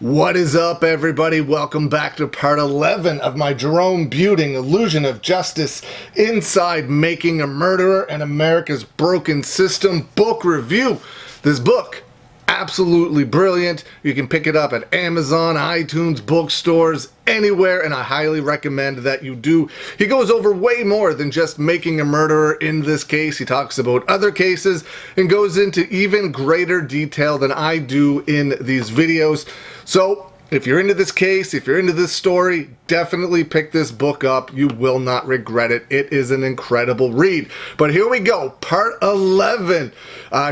What is up, everybody? Welcome back to part 11 of my Jerome Buting Illusion of Justice Inside Making a Murderer and America's Broken System book review. This book, absolutely brilliant. You can pick it up at Amazon, iTunes, bookstores, anywhere, and I highly recommend that you do. He goes over way more than just making a murderer in this case. He talks about other cases and goes into even greater detail than I do in these videos. So if you're into this case, if you're into this story, definitely pick this book up. You will not regret it. It is an incredible read. But here we go, part 11.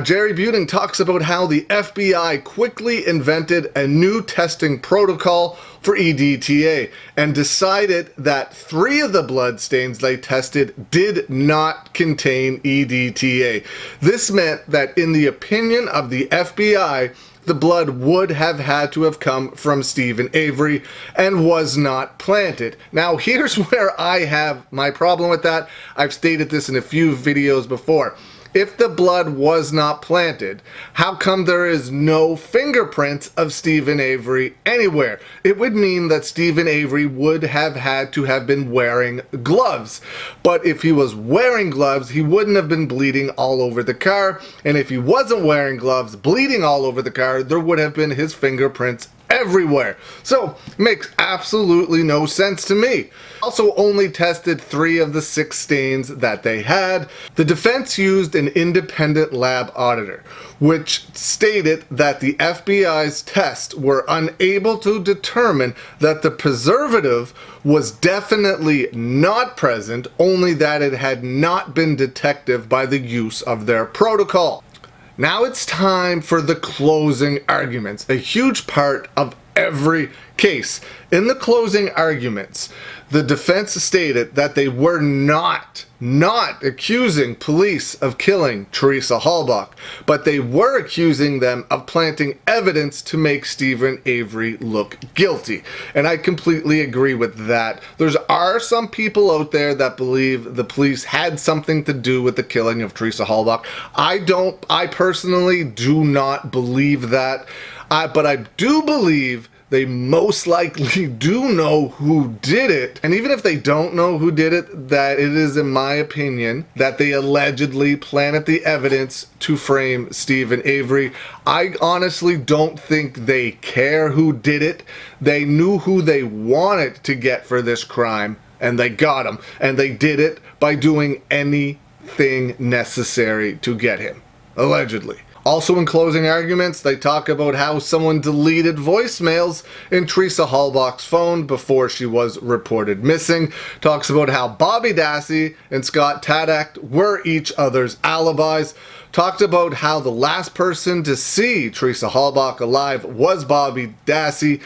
Jerry Buting talks about how the FBI quickly invented a new testing protocol for EDTA and decided that 3 of the blood stains they tested did not contain EDTA. This meant that in the opinion of the FBI, the blood would have had to have come from Steven Avery and was not planted. Now, here's where I have my problem with that. I've stated this in a few videos before. If the blood was not planted, how come there is no fingerprints of Steven Avery anywhere? It would mean that Steven Avery would have had to have been wearing gloves. But if he was wearing gloves, he wouldn't have been bleeding all over the car. And if he wasn't wearing gloves, bleeding all over the car, there would have been his fingerprints everywhere. So, makes absolutely no sense to me. Also only tested 3 of the 6 stains that they had. The defense used an independent lab auditor, which stated that the FBI's tests were unable to determine that the preservative was definitely not present, only that it had not been detected by the use of their protocol. Now it's time for the closing arguments, a huge part of every case. In the closing arguments, the defense stated that they were not accusing police of killing Teresa Halbach, but they were accusing them of planting evidence to make Steven Avery look guilty. And I completely agree with that. There are some people out there that believe the police had something to do with the killing of Teresa Halbach. I personally do not believe that, but I do believe they most likely do know who did it. And even if they don't know who did it, that it is, in my opinion, that they allegedly planted the evidence to frame Steven Avery. I honestly don't think they care who did it. They knew who they wanted to get for this crime, and they got him. And they did it by doing anything necessary to get him, allegedly. Also in closing arguments, they talk about how someone deleted voicemails in Teresa Halbach's phone before she was reported missing. Talks about how Bobby Dassey and Scott Tadak were each other's alibis. Talked about how the last person to see Teresa Halbach alive was Bobby Dassey.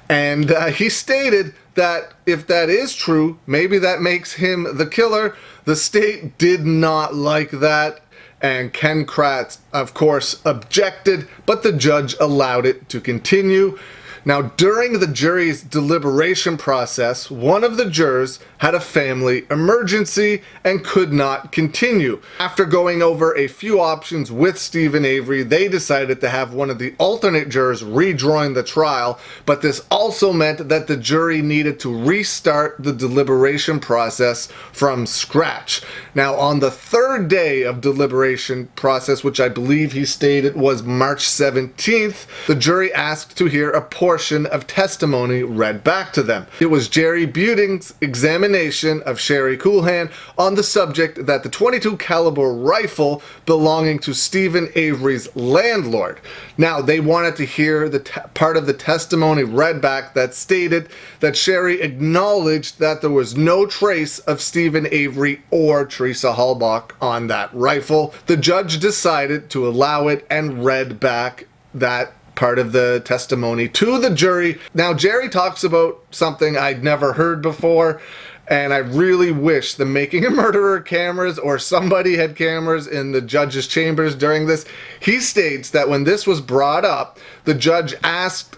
And he stated that if that is true, maybe that makes him the killer. The state did not like that. And Ken Kratz, of course, objected, but the judge allowed it to continue. Now, during the jury's deliberation process, one of the jurors had a family emergency and could not continue. After going over a few options with Steven Avery, they decided to have one of the alternate jurors rejoin the trial, but this also meant that the jury needed to restart the deliberation process from scratch. Now, on the 3rd day of deliberation process, which I believe he stated was March 17th, the jury asked to hear a portion of testimony read back to them. It was Jerry Buting's examination of Sherry Coolhan on the subject that the .22 caliber rifle belonging to Steven Avery's landlord. Now, they wanted to hear the part of the testimony read back that stated that Sherry acknowledged that there was no trace of Steven Avery or Teresa Halbach on that rifle. The judge decided to allow it and read back that part of the testimony to the jury. Now, Jerry talks about something I'd never heard before, and I really wish the Making a Murderer cameras or somebody had cameras in the judge's chambers during this. He states that when this was brought up, the judge asked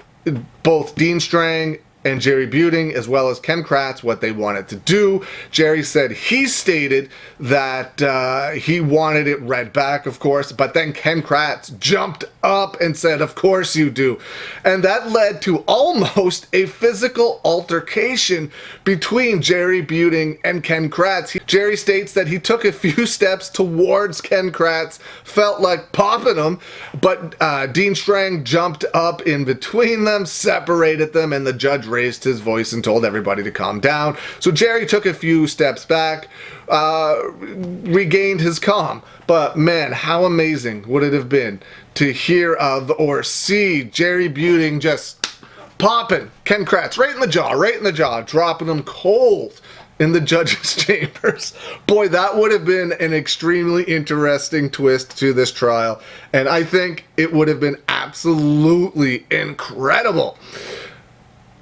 both Dean Strang and Jerry Buting, as well as Ken Kratz, what they wanted to do. Jerry said he stated that he wanted it read back, of course, but then Ken Kratz jumped up and said, of course you do. And that led to almost a physical altercation between Jerry Buting and Ken Kratz. Jerry states that he took a few steps towards Ken Kratz, felt like popping him, but Dean Strang jumped up in between them, separated them, and the judge raised his voice and told everybody to calm down. So Jerry took a few steps back, regained his calm. But man, how amazing would it have been to hear of or see Jerry Buting just popping Ken Kratz right in the jaw, dropping him cold in the judge's chambers. Boy, that would have been an extremely interesting twist to this trial, and I think it would have been absolutely incredible.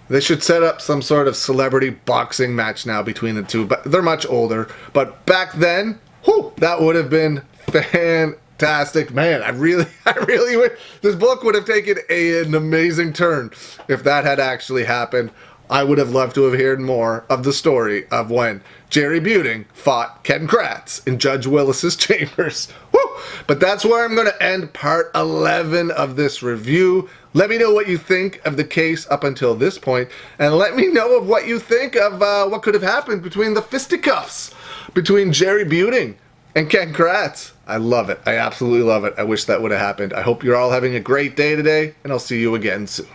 They should set up some sort of celebrity boxing match now between the two, but they're much older. But back then, whew, that would have been fantastic. Man, I really would. This book would have taken an amazing turn if that had actually happened. I would have loved to have heard more of the story of when Jerry Buting fought Ken Kratz in Judge Willis's chambers. Woo! But that's where I'm going to end part 11 of this review. Let me know what you think of the case up until this point, and let me know of what you think of what could have happened between the fisticuffs between Jerry Buting and Ken Kratz. I love it. I absolutely love it. I wish that would have happened. I hope you're all having a great day today, and I'll see you again soon.